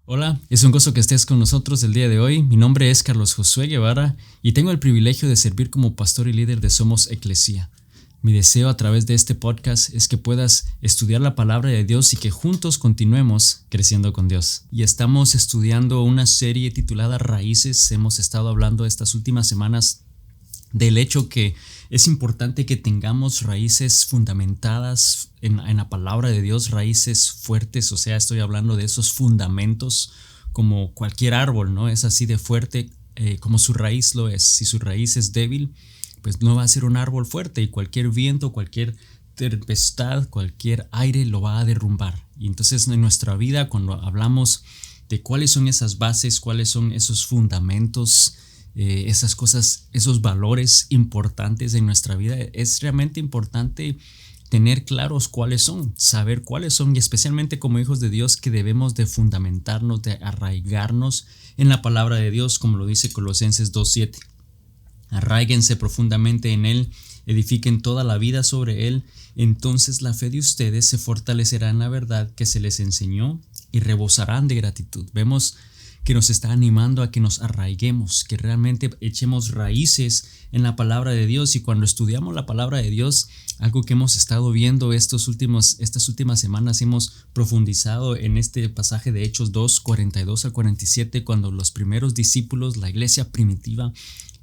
Hola, es un gozo que estés con nosotros el día de hoy. Mi nombre es Carlos Josué Guevara y tengo el privilegio de servir como pastor y líder de Somos Eclesia. Mi deseo a través de este podcast es que puedas estudiar la palabra de Dios y que juntos continuemos creciendo con Dios. Y estamos estudiando una serie titulada Raíces. Hemos estado hablando estas últimas semanas del hecho que es importante que tengamos raíces fundamentadas en la palabra de Dios, raíces fuertes, o sea, estoy hablando de esos fundamentos como cualquier árbol, ¿no? Es así de fuerte como su raíz lo es. Si su raíz es débil, pues no va a ser un árbol fuerte y cualquier viento, cualquier tempestad, cualquier aire lo va a derrumbar. Y entonces en nuestra vida, cuando hablamos de cuáles son esas bases, cuáles son esos fundamentos, esas cosas, esos valores importantes en nuestra vida, es realmente importante tener claros cuáles son, saber cuáles son, y especialmente como hijos de Dios que debemos de fundamentarnos, de arraigarnos en la palabra de Dios, como lo dice Colosenses 2:7. Arraíguense profundamente en Él, edifiquen toda la vida sobre Él, entonces la fe de ustedes se fortalecerá en la verdad que se les enseñó y rebosarán de gratitud. Vemos que nos está animando a que nos arraiguemos, que realmente echemos raíces en la palabra de Dios. Y cuando estudiamos la palabra de Dios, algo que hemos estado viendo estas últimas semanas, hemos profundizado en este pasaje de Hechos 2, 42 al 47, cuando los primeros discípulos, la iglesia primitiva,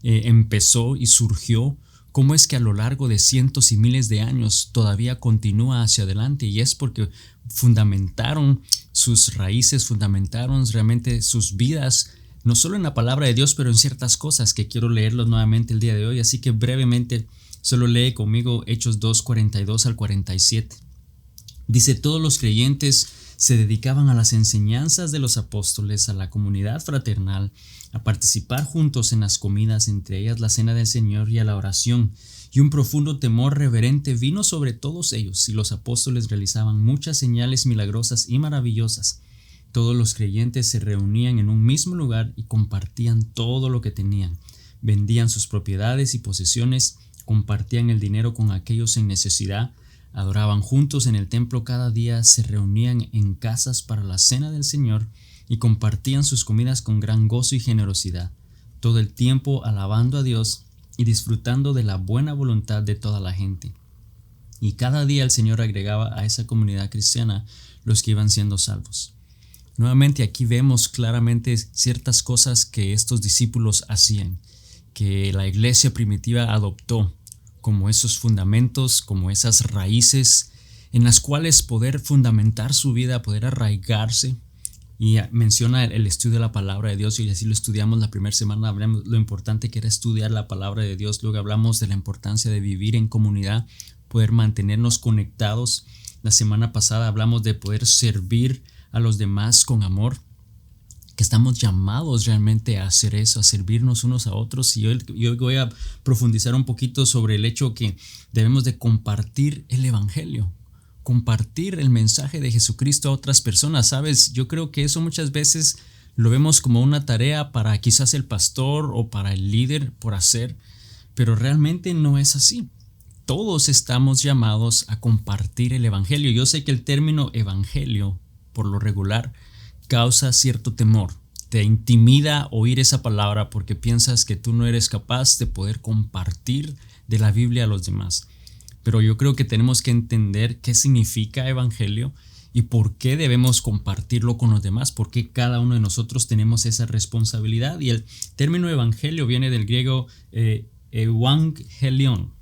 empezó y surgió. Cómo es que a lo largo de cientos y miles de años todavía continúa hacia adelante, y es porque fundamentaron sus raíces, fundamentaron realmente sus vidas, no solo en la palabra de Dios, pero en ciertas cosas que quiero leerlos nuevamente el día de hoy. Así que brevemente, solo lee conmigo Hechos 2, 42 al 47. Dice: todos los creyentes se dedicaban a las enseñanzas de los apóstoles, a la comunidad fraternal, a participar juntos en las comidas, entre ellas la cena del Señor, y a la oración. Y un profundo temor reverente vino sobre todos ellos, y los apóstoles realizaban muchas señales milagrosas y maravillosas. Todos los creyentes se reunían en un mismo lugar y compartían todo lo que tenían. Vendían sus propiedades y posesiones, compartían el dinero con aquellos en necesidad, adoraban juntos en el templo cada día, se reunían en casas para la cena del Señor y compartían sus comidas con gran gozo y generosidad, todo el tiempo alabando a Dios y disfrutando de la buena voluntad de toda la gente. Y cada día el Señor agregaba a esa comunidad cristiana los que iban siendo salvos. Nuevamente aquí vemos claramente ciertas cosas que estos discípulos hacían, que la iglesia primitiva adoptó como esos fundamentos, como esas raíces en las cuales poder fundamentar su vida, poder arraigarse. Y menciona el estudio de la palabra de Dios, y así lo estudiamos la primera semana. Hablamos lo importante que era estudiar la palabra de Dios. Luego hablamos de la importancia de vivir en comunidad, poder mantenernos conectados. La semana pasada hablamos de poder servir a los demás con amor, que estamos llamados realmente a hacer eso, a servirnos unos a otros. Y hoy voy a profundizar un poquito sobre el hecho que debemos de compartir el evangelio, compartir el mensaje de Jesucristo a otras personas. Sabes, yo creo que eso muchas veces lo vemos como una tarea para quizás el pastor o para el líder por hacer, pero realmente no es así. Todos estamos llamados a compartir el evangelio. Yo sé que el término evangelio, por lo regular, causa cierto temor. Te intimida oír esa palabra porque piensas que tú no eres capaz de poder compartir de la Biblia a los demás. Pero yo creo que tenemos que entender qué significa evangelio y por qué debemos compartirlo con los demás, porque cada uno de nosotros tenemos esa responsabilidad. Y el término evangelio viene del griego evangelion,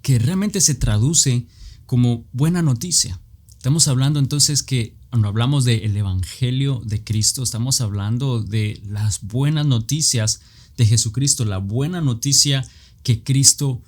que realmente se traduce como buena noticia. Estamos hablando entonces que cuando hablamos del evangelio de Cristo, estamos hablando de las buenas noticias de Jesucristo, la buena noticia que Cristo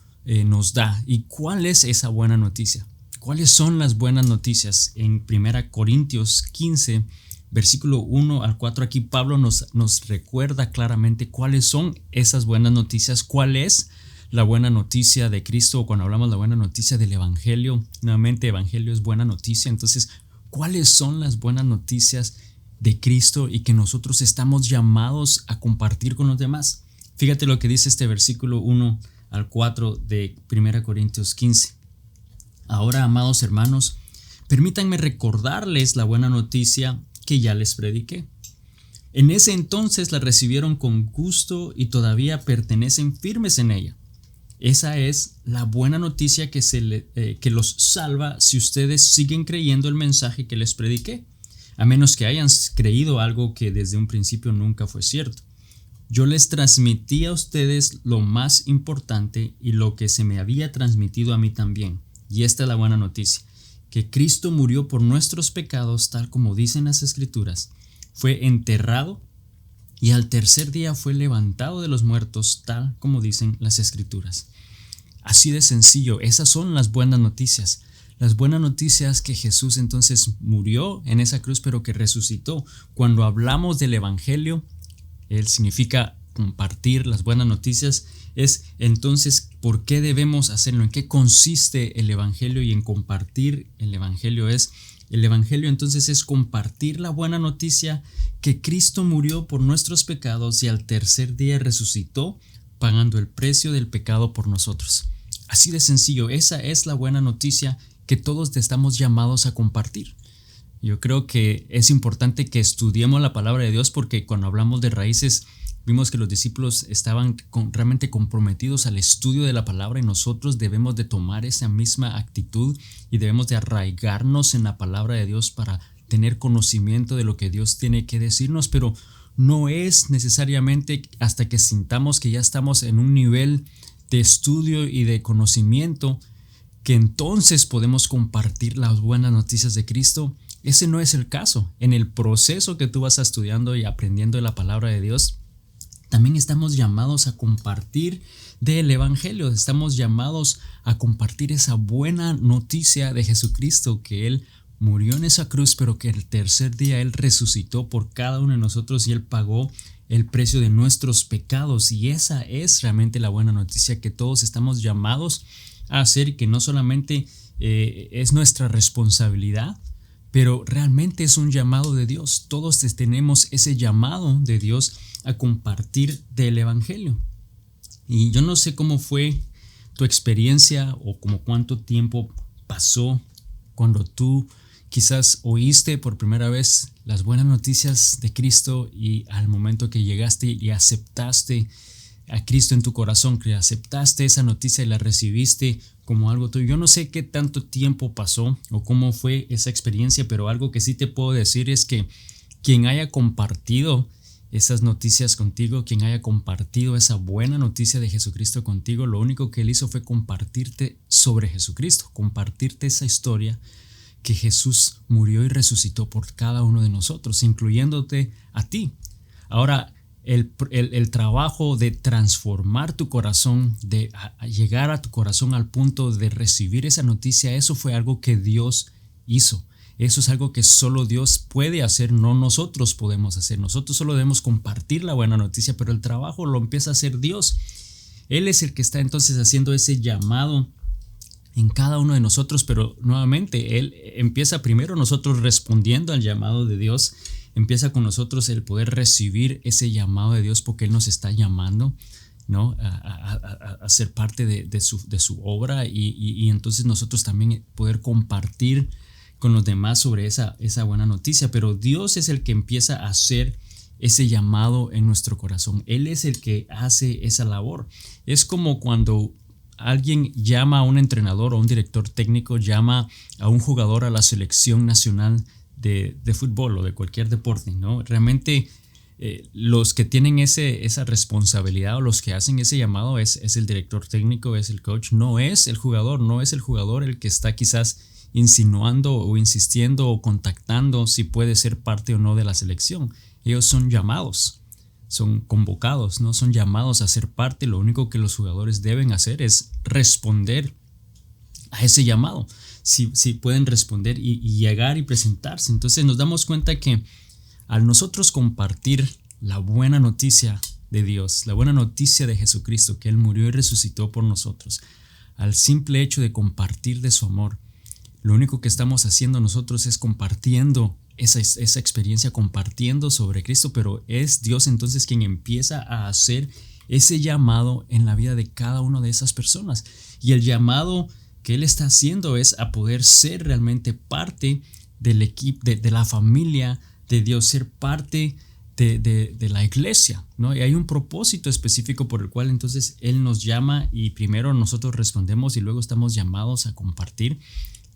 nos da. ¿Y cuál es esa buena noticia? ¿Cuáles son las buenas noticias? En 1 Corintios 15, versículo 1 al 4, aquí Pablo nos recuerda claramente cuáles son esas buenas noticias, cuál es la buena noticia de Cristo. Cuando hablamos de la buena noticia del evangelio, nuevamente evangelio es buena noticia. Entonces, ¿cuáles son las buenas noticias de Cristo y que nosotros estamos llamados a compartir con los demás? Fíjate lo que dice este versículo 1 al 4 de 1 Corintios 15. Ahora, amados hermanos, permítanme recordarles la buena noticia que ya les prediqué. En ese entonces la recibieron con gusto y todavía pertenecen firmes en ella. Esa es la buena noticia que los salva si ustedes siguen creyendo el mensaje que les prediqué, a menos que hayan creído algo que desde un principio nunca fue cierto. Yo les transmití a ustedes lo más importante y lo que se me había transmitido a mí también. Y esta es la buena noticia, que Cristo murió por nuestros pecados tal como dicen las Escrituras, fue enterrado y al tercer día fue levantado de los muertos tal como dicen las Escrituras. Así de sencillo, esas son las buenas noticias. Las buenas noticias que Jesús entonces murió en esa cruz pero que resucitó. Cuando hablamos del Evangelio, él significa compartir las buenas noticias. Es entonces por qué debemos hacerlo, en qué consiste el Evangelio y en compartir el Evangelio es. El Evangelio entonces es compartir la buena noticia que Cristo murió por nuestros pecados y al tercer día resucitó pagando el precio del pecado por nosotros. Así de sencillo, esa es la buena noticia que todos estamos llamados a compartir. Yo creo que es importante que estudiemos la palabra de Dios porque cuando hablamos de raíces vimos que los discípulos estaban realmente comprometidos al estudio de la palabra y nosotros debemos de tomar esa misma actitud y debemos de arraigarnos en la palabra de Dios para tener conocimiento de lo que Dios tiene que decirnos, pero no es necesariamente hasta que sintamos que ya estamos en un nivel de estudio y de conocimiento que entonces podemos compartir las buenas noticias de Cristo. Ese no es el caso. En el proceso que tú vas estudiando y aprendiendo de la palabra de Dios, también estamos llamados a compartir del Evangelio, estamos llamados a compartir esa buena noticia de Jesucristo, que Él murió en esa cruz, pero que el tercer día Él resucitó por cada uno de nosotros y Él pagó el precio de nuestros pecados. Y esa es realmente la buena noticia que todos estamos llamados a hacer, que no solamente es nuestra responsabilidad, pero realmente es un llamado de Dios. Todos tenemos ese llamado de Dios a compartir del Evangelio. Y yo no sé cómo fue tu experiencia o como cuánto tiempo pasó cuando tú quizás oíste por primera vez las buenas noticias de Cristo y al momento que llegaste y aceptaste a Cristo en tu corazón, que aceptaste esa noticia y la recibiste como algo tuyo. Yo no sé qué tanto tiempo pasó o cómo fue esa experiencia, pero algo que sí te puedo decir es que quien haya compartido esas noticias contigo, quien haya compartido esa buena noticia de Jesucristo contigo, lo único que Él hizo fue compartirte sobre Jesucristo, compartirte esa historia que Jesús murió y resucitó por cada uno de nosotros, incluyéndote a ti. Ahora, el trabajo de transformar tu corazón, de llegar a tu corazón al punto de recibir esa noticia, eso fue algo que Dios hizo. Eso es algo que solo Dios puede hacer, no nosotros podemos hacer. Nosotros solo debemos compartir la buena noticia, pero el trabajo lo empieza a hacer Dios. Él es el que está entonces haciendo ese llamado en cada uno de nosotros, pero nuevamente Él empieza primero nosotros respondiendo al llamado de Dios. Empieza con nosotros el poder recibir ese llamado de Dios porque Él nos está llamando, ¿no? a ser parte de su obra y entonces nosotros también poder compartir con los demás sobre esa buena noticia. Pero Dios es el que empieza a hacer ese llamado en nuestro corazón. Él es el que hace esa labor. Es como cuando alguien llama a un entrenador o un director técnico, llama a un jugador a la selección nacional de fútbol o de cualquier deporte, ¿no? Realmente los que tienen esa responsabilidad o los que hacen ese llamado es el director técnico, es el coach, no es el jugador el que está quizás insinuando o insistiendo o contactando si puede ser parte o no de la selección. Ellos son llamados, son convocados, no son llamados a ser parte. Lo único que los jugadores deben hacer es responder a ese llamado. Si pueden responder y llegar y presentarse. Entonces nos damos cuenta que al nosotros compartir la buena noticia de Dios, la buena noticia de Jesucristo, que Él murió y resucitó por nosotros, al simple hecho de compartir de su amor, lo único que estamos haciendo nosotros es compartiendo esa experiencia, compartiendo sobre Cristo, pero es Dios entonces quien empieza a hacer ese llamado en la vida de cada una de esas personas. Y el llamado que Él está haciendo es a poder ser realmente parte del equipo, de la familia de Dios, ser parte de la iglesia, ¿no? Y hay un propósito específico por el cual entonces Él nos llama y primero nosotros respondemos y luego estamos llamados a compartir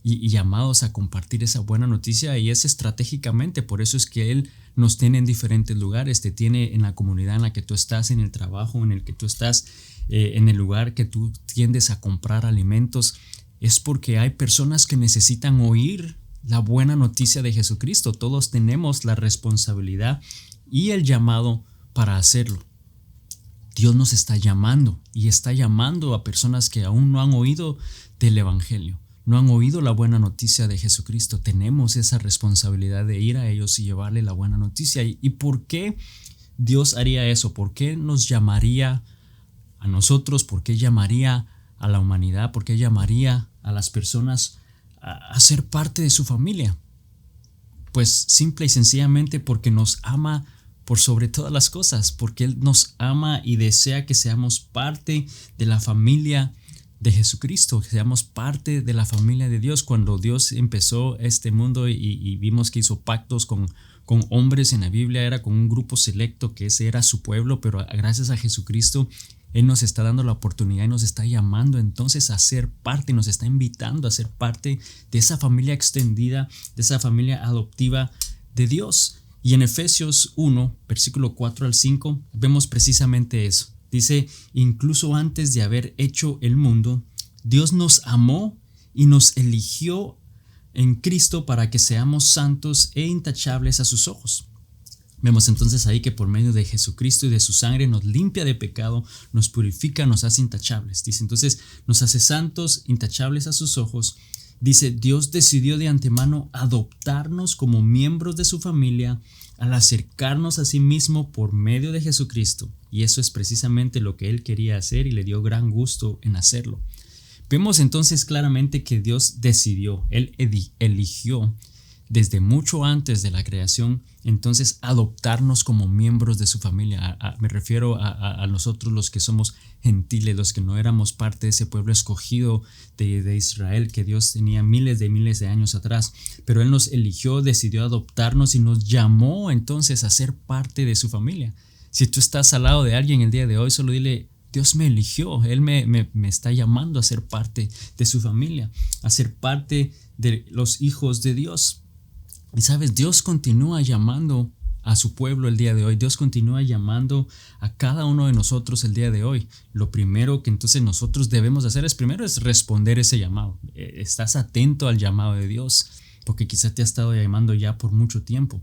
y llamados a compartir esa buena noticia, y es estratégicamente. Por eso es que Él nos tiene en diferentes lugares, te tiene en la comunidad en la que tú estás, en el trabajo en el que tú estás, en el lugar que tú tiendes a comprar alimentos. Es porque hay personas que necesitan oír la buena noticia de Jesucristo. Todos tenemos la responsabilidad y el llamado para hacerlo. Dios nos está llamando y está llamando a personas que aún no han oído del evangelio, no han oído la buena noticia de Jesucristo. Tenemos esa responsabilidad de ir a ellos y llevarle la buena noticia. ¿Y por qué Dios haría eso? ¿Por qué nos llamaría a nosotros? ¿Por qué llamaría a la humanidad? ¿Por qué llamaría a las personas a ser parte de su familia? Pues simple y sencillamente porque nos ama por sobre todas las cosas, porque Él nos ama y desea que seamos parte de la familia de Jesucristo, que seamos parte de la familia de Dios. Cuando Dios empezó este mundo y vimos que hizo pactos con hombres en la Biblia, era con un grupo selecto, que ese era su pueblo, pero gracias a Jesucristo Él nos está dando la oportunidad y nos está llamando entonces a ser parte, nos está invitando a ser parte de esa familia extendida, de esa familia adoptiva de Dios. Y en Efesios 1, versículo 4 al 5, vemos precisamente eso. Dice: incluso antes de haber hecho el mundo, Dios nos amó y nos eligió en Cristo para que seamos santos e intachables a sus ojos. Vemos entonces ahí que por medio de Jesucristo y de su sangre nos limpia de pecado, nos purifica, nos hace intachables. Dice entonces, nos hace santos, intachables a sus ojos. Dice: Dios decidió de antemano adoptarnos como miembros de su familia al acercarnos a sí mismo por medio de Jesucristo. Y eso es precisamente lo que Él quería hacer y le dio gran gusto en hacerlo. Vemos entonces claramente que Dios decidió, Él eligió desde mucho antes de la creación, entonces adoptarnos como miembros de su familia. Me refiero a nosotros, los que somos gentiles, los que no éramos parte de ese pueblo escogido de Israel que Dios tenía miles de años atrás. Pero Él nos eligió, decidió adoptarnos y nos llamó entonces a ser parte de su familia. Si tú estás al lado de alguien el día de hoy, solo dile: Dios me eligió, Él me está llamando a ser parte de su familia, a ser parte de los hijos de Dios. Y sabes, Dios continúa llamando a su pueblo el día de hoy. Dios continúa llamando a cada uno de nosotros el día de hoy. Lo primero que entonces nosotros debemos hacer es responder ese llamado. Estás atento al llamado de Dios, porque quizás te ha estado llamando ya por mucho tiempo.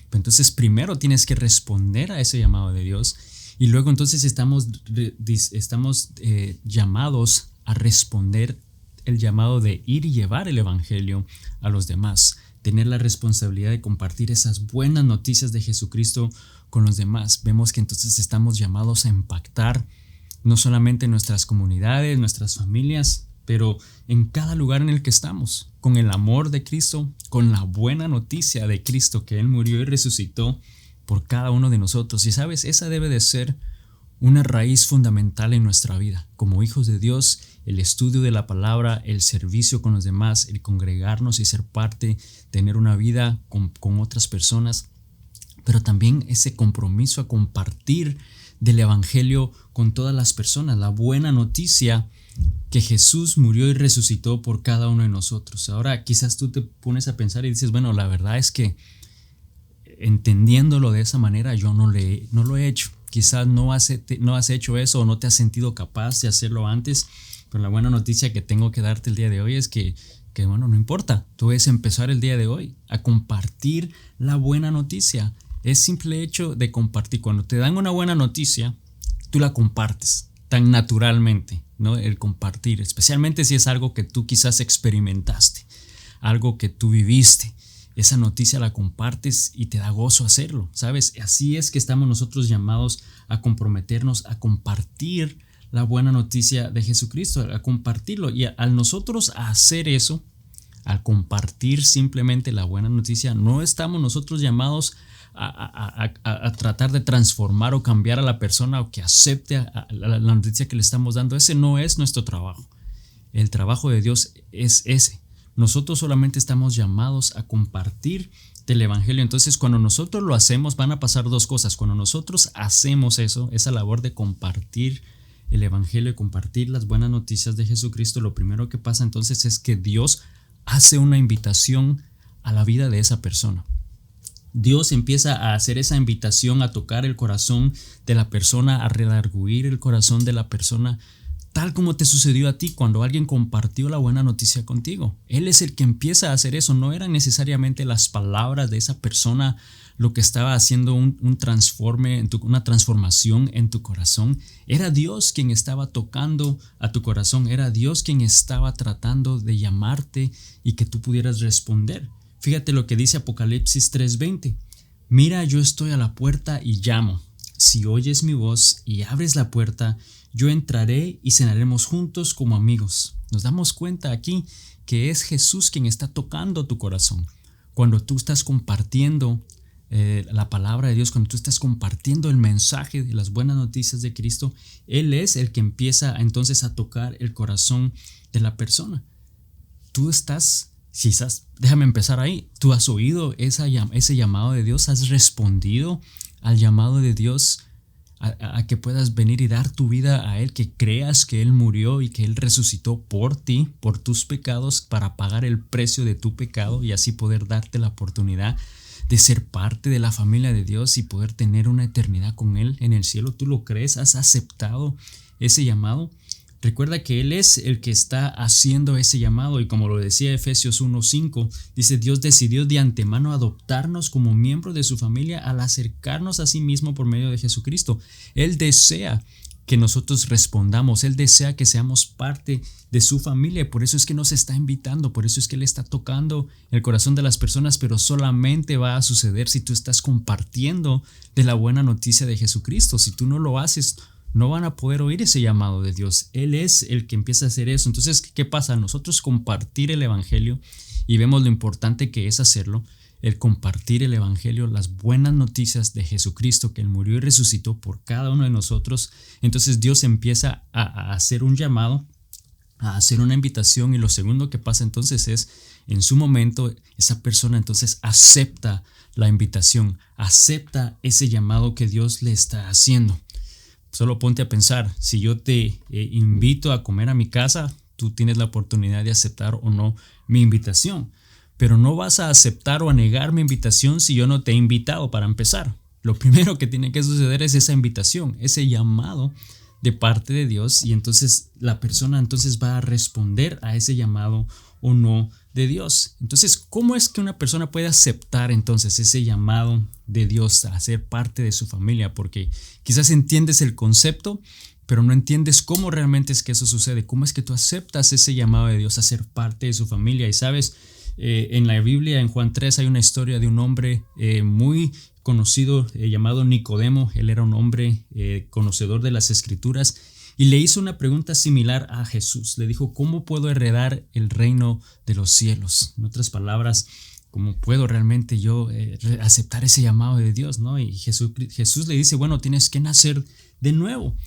Pero entonces primero tienes que responder a ese llamado de Dios, y luego entonces estamos llamados a responder el llamado de ir y llevar el evangelio a los demás. Tener la responsabilidad de compartir esas buenas noticias de Jesucristo con los demás. Vemos que entonces estamos llamados a impactar no solamente nuestras comunidades, nuestras familias, pero en cada lugar en el que estamos, con el amor de Cristo, con la buena noticia de Cristo, que Él murió y resucitó por cada uno de nosotros. Y sabes, esa debe de ser una raíz fundamental en nuestra vida. Como hijos de Dios, el estudio de la palabra, el servicio con los demás, el congregarnos y ser parte, tener una vida con otras personas, pero también ese compromiso a compartir del evangelio con todas las personas, la buena noticia que Jesús murió y resucitó por cada uno de nosotros. Ahora quizás tú te pones a pensar y dices: bueno, la verdad es que entendiéndolo de esa manera yo no lo he hecho. Quizás no has hecho eso o no te has sentido capaz de hacerlo antes, pero la buena noticia que tengo que darte el día de hoy es que bueno, no importa. Tú debes empezar el día de hoy a compartir la buena noticia. Es simple hecho de compartir. Cuando te dan una buena noticia, tú la compartes tan naturalmente, ¿no? El compartir, especialmente si es algo que tú quizás experimentaste, algo que tú viviste. Esa noticia la compartes y te da gozo hacerlo, ¿sabes? Así es que estamos nosotros llamados a comprometernos a compartir la buena noticia de Jesucristo, a compartirlo. Y al nosotros hacer eso, al compartir simplemente la buena noticia, no estamos nosotros llamados a tratar de transformar o cambiar a la persona o que acepte la noticia que le estamos dando. Ese no es nuestro trabajo. El trabajo de Dios es ese. Nosotros solamente estamos llamados a compartir del evangelio. Entonces, cuando nosotros lo hacemos, van a pasar dos cosas. Cuando nosotros hacemos eso, esa labor de compartir el evangelio y compartir las buenas noticias de Jesucristo, lo primero que pasa entonces es que Dios hace una invitación a la vida de esa persona. Dios empieza a hacer esa invitación, a tocar el corazón de la persona, a redarguir el corazón de la persona, tal como te sucedió a ti cuando alguien compartió la buena noticia contigo. Él es el que empieza a hacer eso. No eran necesariamente las palabras de esa persona lo que estaba haciendo una transformación en tu corazón. Era Dios quien estaba tocando a tu corazón. Era Dios quien estaba tratando de llamarte y que tú pudieras responder. Fíjate lo que dice Apocalipsis 3:20. Mira, yo estoy a la puerta y llamo. Si oyes mi voz y abres la puerta, yo entraré y cenaremos juntos como amigos. Nos damos cuenta aquí que es Jesús quien está tocando tu corazón. Cuando tú estás compartiendo la palabra de Dios, cuando tú estás compartiendo el mensaje de las buenas noticias de Cristo, Él es el que empieza entonces a tocar el corazón de la persona. Tú estás... Quizás, déjame empezar ahí. ¿Tú has oído ese llamado de Dios? ¿Has respondido al llamado de Dios a que puedas venir y dar tu vida a Él? Que creas que Él murió y que Él resucitó por ti, por tus pecados, para pagar el precio de tu pecado y así poder darte la oportunidad de ser parte de la familia de Dios y poder tener una eternidad con Él en el cielo. ¿Tú lo crees? ¿Has aceptado ese llamado? Recuerda que Él es el que está haciendo ese llamado y como lo decía Efesios 1:5, dice: Dios decidió de antemano adoptarnos como miembros de su familia al acercarnos a sí mismo por medio de Jesucristo. Él desea que nosotros respondamos, Él desea que seamos parte de su familia, por eso es que nos está invitando, por eso es que Él está tocando el corazón de las personas, pero solamente va a suceder si tú estás compartiendo de la buena noticia de Jesucristo. Si tú no lo haces, no van a poder oír ese llamado de Dios. Él es el que empieza a hacer eso. Entonces, ¿qué pasa? Nosotros compartir el evangelio, y vemos lo importante que es hacerlo, el compartir el evangelio, las buenas noticias de Jesucristo, que Él murió y resucitó por cada uno de nosotros. Entonces Dios empieza a hacer un llamado, a hacer una invitación, y lo segundo que pasa entonces es, en su momento, esa persona entonces acepta la invitación, acepta ese llamado que Dios le está haciendo. Solo ponte a pensar, si yo te invito a comer a mi casa, tú tienes la oportunidad de aceptar o no mi invitación. Pero no vas a aceptar o a negar mi invitación si yo no te he invitado para empezar. Lo primero que tiene que suceder es esa invitación, ese llamado de parte de Dios, y entonces la persona entonces va a responder a ese llamado o no de Dios. Entonces, ¿cómo es que una persona puede aceptar entonces ese llamado de Dios a ser parte de su familia? Porque quizás entiendes el concepto, pero no entiendes cómo realmente es que eso sucede. ¿Cómo es que tú aceptas ese llamado de Dios a ser parte de su familia? Y sabes, en la Biblia, en Juan 3, hay una historia de un hombre muy conocido llamado Nicodemo. Él era un hombre conocedor de las Escrituras y le hizo una pregunta similar a Jesús. Le dijo: ¿cómo puedo heredar el reino de los cielos? En otras palabras, ¿cómo puedo realmente yo aceptar ese llamado de Dios, ¿no? Y Jesús le dice: bueno, tienes que nacer de nuevo.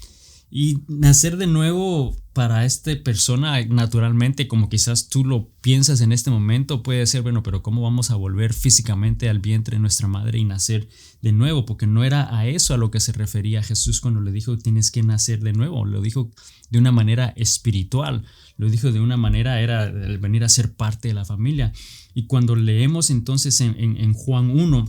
Y nacer de nuevo para esta persona, naturalmente, como quizás tú lo piensas en este momento, puede ser, bueno, pero ¿cómo vamos a volver físicamente al vientre de nuestra madre y nacer de nuevo? Porque no era a eso a lo que se refería Jesús cuando le dijo: tienes que nacer de nuevo. Lo dijo de una manera espiritual, lo dijo de una manera, era el venir a ser parte de la familia. Y cuando leemos entonces en Juan 1,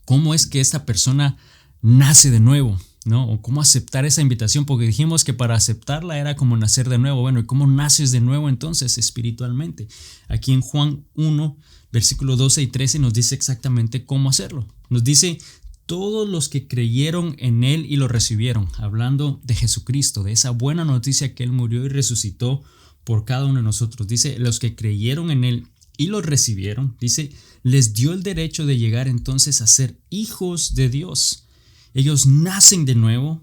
¿cómo es que esta persona nace de nuevo? ¿No? O cómo aceptar esa invitación, porque dijimos que para aceptarla era como nacer de nuevo. Bueno, ¿y cómo naces de nuevo entonces espiritualmente? Aquí en Juan 1, versículos 12 y 13 nos dice exactamente cómo hacerlo. Nos dice: todos los que creyeron en Él y lo recibieron, hablando de Jesucristo, de esa buena noticia que Él murió y resucitó por cada uno de nosotros. Dice: los que creyeron en Él y lo recibieron, dice, les dio el derecho de llegar entonces a ser hijos de Dios. Ellos nacen de nuevo,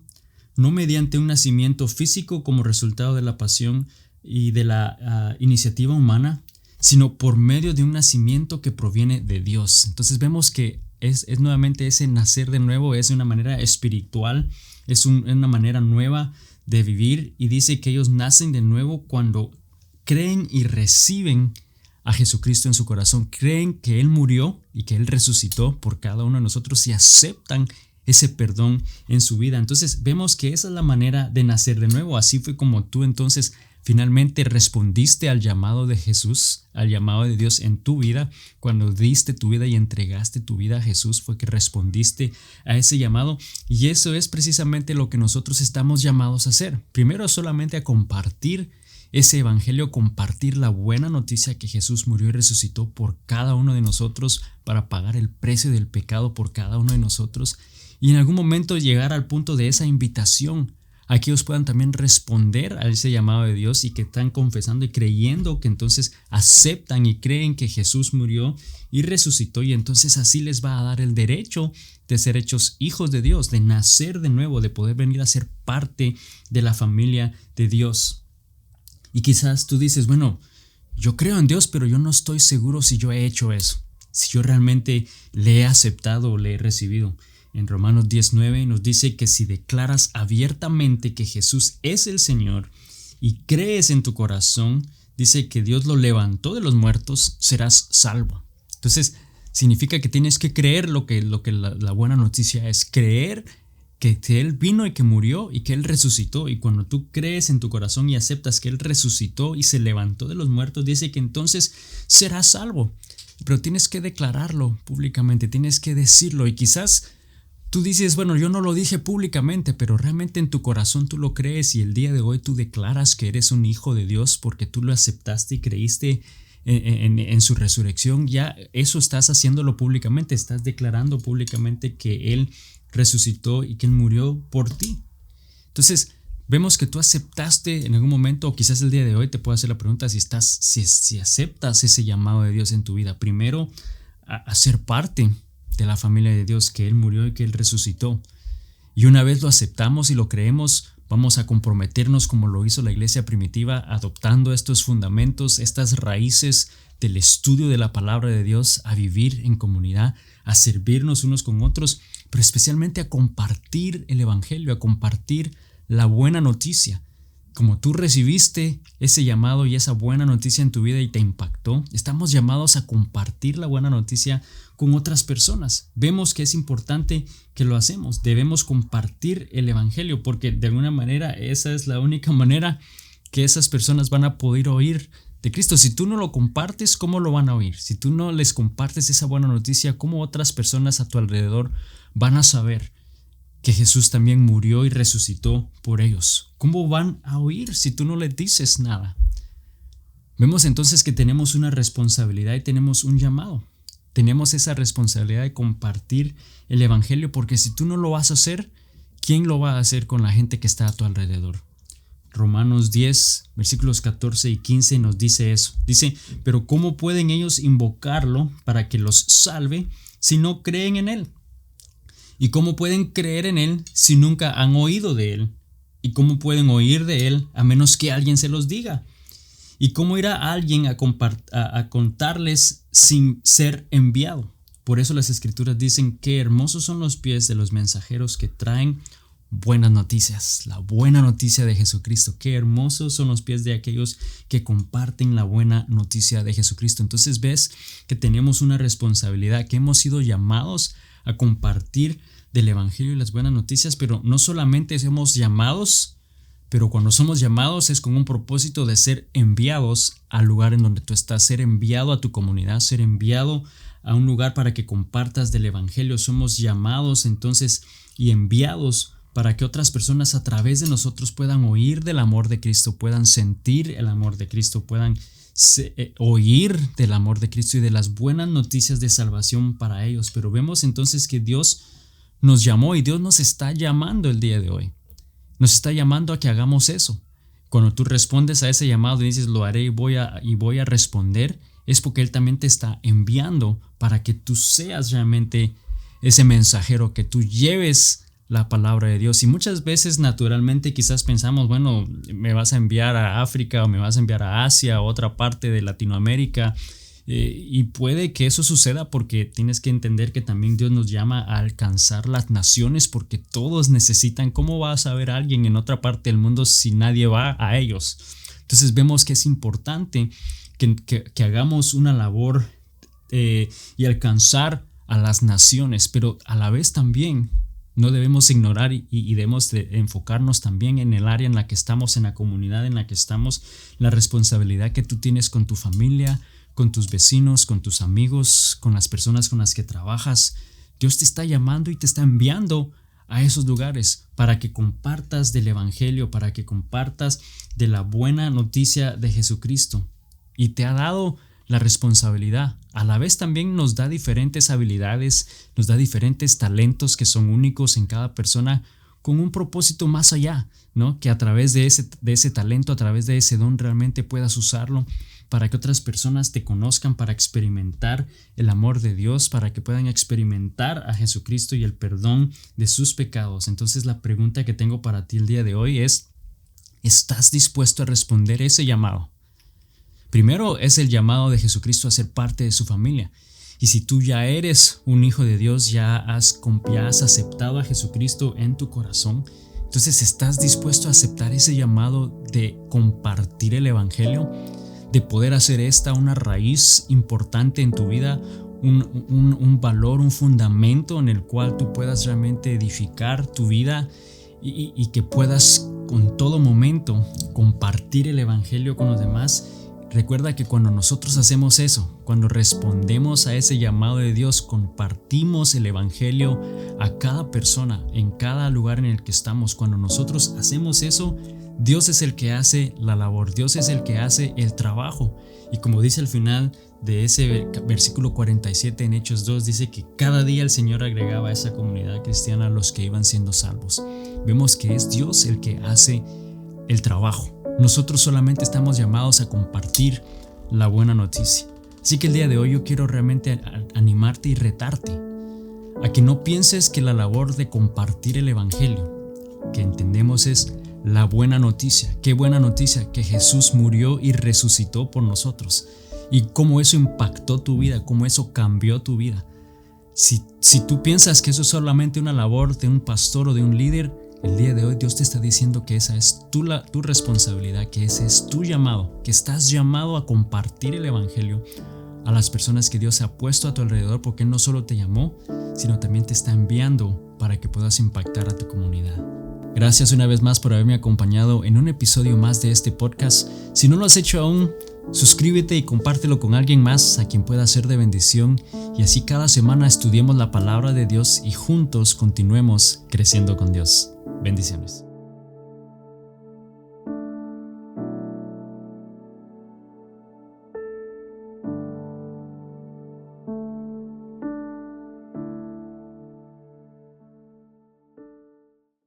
no mediante un nacimiento físico como resultado de la pasión y de la iniciativa humana, sino por medio de un nacimiento que proviene de Dios. Entonces vemos que es nuevamente ese nacer de nuevo, es de una manera espiritual, es una manera nueva de vivir, y dice que ellos nacen de nuevo cuando creen y reciben a Jesucristo en su corazón, creen que Él murió y que Él resucitó por cada uno de nosotros y aceptan ese perdón en su vida. Entonces vemos que esa es la manera de nacer de nuevo. Así fue como tú entonces finalmente respondiste al llamado de Jesús, al llamado de Dios en tu vida. Cuando diste tu vida y entregaste tu vida a Jesús, fue que respondiste a ese llamado. Y eso es precisamente lo que nosotros estamos llamados a hacer. Primero, solamente a compartir ese evangelio, compartir la buena noticia que Jesús murió y resucitó por cada uno de nosotros para pagar el precio del pecado por cada uno de nosotros. Y en algún momento llegar al punto de esa invitación a que ellos puedan también responder a ese llamado de Dios y que están confesando y creyendo, que entonces aceptan y creen que Jesús murió y resucitó, y entonces así les va a dar el derecho de ser hechos hijos de Dios, de nacer de nuevo, de poder venir a ser parte de la familia de Dios. Y quizás tú dices, bueno, yo creo en Dios, pero yo no estoy seguro si yo he hecho eso, si yo realmente le he aceptado o le he recibido. En Romanos 10:9 nos dice que si declaras abiertamente que Jesús es el Señor y crees en tu corazón, dice que Dios lo levantó de los muertos, serás salvo. Entonces significa que tienes que creer lo que la buena noticia es, creer que Él vino y que murió y que Él resucitó. Y cuando tú crees en tu corazón y aceptas que Él resucitó y se levantó de los muertos, dice que entonces serás salvo. Pero tienes que declararlo públicamente, tienes que decirlo. Y quizás tú dices, bueno, yo no lo dije públicamente, pero realmente en tu corazón tú lo crees, y el día de hoy tú declaras que eres un hijo de Dios porque tú lo aceptaste y creíste en su resurrección. Ya eso estás haciéndolo públicamente, estás declarando públicamente que Él resucitó y que Él murió por ti. Entonces vemos que tú aceptaste en algún momento, o quizás el día de hoy te puedo hacer la pregunta si aceptas ese llamado de Dios en tu vida. Primero, a ser parte de la familia de Dios, que Él murió y que Él resucitó. Y una vez lo aceptamos y lo creemos, vamos a comprometernos como lo hizo la iglesia primitiva, adoptando estos fundamentos, estas raíces del estudio de la palabra de Dios, a vivir en comunidad, a servirnos unos con otros, pero especialmente a compartir el evangelio, a compartir la buena noticia. Como tú recibiste ese llamado y esa buena noticia en tu vida y te impactó, estamos llamados a compartir la buena noticia con otras personas. Vemos que es importante que lo hacemos. Debemos compartir el evangelio porque de alguna manera esa es la única manera que esas personas van a poder oír de Cristo. Si tú no lo compartes, ¿cómo lo van a oír? Si tú no les compartes esa buena noticia, ¿cómo otras personas a tu alrededor van a saber que Jesús también murió y resucitó por ellos? ¿Cómo van a oír si tú no les dices nada? Vemos entonces que tenemos una responsabilidad y tenemos un llamado. Tenemos esa responsabilidad de compartir el evangelio, porque si tú no lo vas a hacer, ¿quién lo va a hacer con la gente que está a tu alrededor? Romanos 10, versículos 14 y 15 nos dice eso. Dice, pero ¿cómo pueden ellos invocarlo para que los salve si no creen en Él? ¿Y cómo pueden creer en Él si nunca han oído de Él? ¿Y cómo pueden oír de Él a menos que alguien se los diga? ¿Y cómo irá alguien a contarles sin ser enviado? Por eso las escrituras dicen que hermosos son los pies de los mensajeros que traen buenas noticias, la buena noticia de Jesucristo. Qué hermosos son los pies de aquellos que comparten la buena noticia de Jesucristo. Entonces ves que tenemos una responsabilidad, que hemos sido llamados a compartir del evangelio y las buenas noticias, pero no solamente somos llamados, pero cuando somos llamados es con un propósito de ser enviados al lugar en donde tú estás, ser enviado a tu comunidad, ser enviado a un lugar para que compartas del evangelio. Somos llamados entonces y enviados para que otras personas a través de nosotros puedan oír del amor de Cristo, puedan sentir el amor de Cristo, puedan oír del amor de Cristo y de las buenas noticias de salvación para ellos. Pero vemos entonces que Dios nos llamó y Dios nos está llamando el día de hoy. Nos está llamando a que hagamos eso. Cuando tú respondes a ese llamado y dices lo haré y voy a responder, es porque Él también te está enviando para que tú seas realmente ese mensajero, que tú lleves la palabra de Dios. Y muchas veces naturalmente quizás pensamos, bueno, me vas a enviar a África o me vas a enviar a Asia o otra parte de Latinoamérica, y puede que eso suceda porque tienes que entender que también Dios nos llama a alcanzar las naciones, porque todos necesitan. ¿Cómo vas a ver a alguien en otra parte del mundo si nadie va a ellos? Entonces vemos que es importante que hagamos una labor y alcanzar a las naciones, pero a la vez también no debemos ignorar y debemos de enfocarnos también en el área en la que estamos, en la comunidad en la que estamos, la responsabilidad que tú tienes con tu familia, con tus vecinos, con tus amigos, con las personas con las que trabajas. Dios te está llamando y te está enviando a esos lugares para que compartas del evangelio, para que compartas de la buena noticia de Jesucristo. Y te ha dado la responsabilidad. A la vez también nos da diferentes habilidades, nos da diferentes talentos que son únicos en cada persona, con un propósito más allá, ¿no? Que a través de ese talento, a través de ese don, realmente puedas usarlo para que otras personas te conozcan, para experimentar el amor de Dios, para que puedan experimentar a Jesucristo y el perdón de sus pecados. Entonces la pregunta que tengo para ti el día de hoy es: ¿estás dispuesto a responder ese llamado? Primero es el llamado de Jesucristo a ser parte de su familia. Y si tú ya eres un hijo de Dios, ya has aceptado a Jesucristo en tu corazón, entonces ¿estás dispuesto a aceptar ese llamado de compartir el evangelio? De poder hacer esta una raíz importante en tu vida, un valor, un fundamento en el cual tú puedas realmente edificar tu vida y que puedas con todo momento compartir el evangelio con los demás. Recuerda que cuando nosotros hacemos eso, cuando respondemos a ese llamado de Dios, compartimos el evangelio a cada persona, en cada lugar en el que estamos. Cuando nosotros hacemos eso, Dios es el que hace la labor, Dios es el que hace el trabajo. Y como dice al final de ese versículo 47 en Hechos 2, dice que cada día el Señor agregaba a esa comunidad cristiana a los que iban siendo salvos. Vemos que es Dios el que hace el trabajo. Nosotros solamente estamos llamados a compartir la buena noticia. Así que el día de hoy yo quiero realmente animarte y retarte a que no pienses que la labor de compartir el evangelio, que entendemos es la buena noticia. ¿Qué buena noticia? Que Jesús murió y resucitó por nosotros. Y cómo eso impactó tu vida, cómo eso cambió tu vida. Si tú piensas que eso es solamente una labor de un pastor o de un líder, el día de hoy Dios te está diciendo que esa es tu responsabilidad, que ese es tu llamado, que estás llamado a compartir el evangelio a las personas que Dios ha puesto a tu alrededor, porque Él no solo te llamó, sino también te está enviando para que puedas impactar a tu comunidad. Gracias una vez más por haberme acompañado en un episodio más de este podcast. Si no lo has hecho aún, suscríbete y compártelo con alguien más a quien pueda ser de bendición, y así cada semana estudiemos la palabra de Dios y juntos continuemos creciendo con Dios. Bendiciones.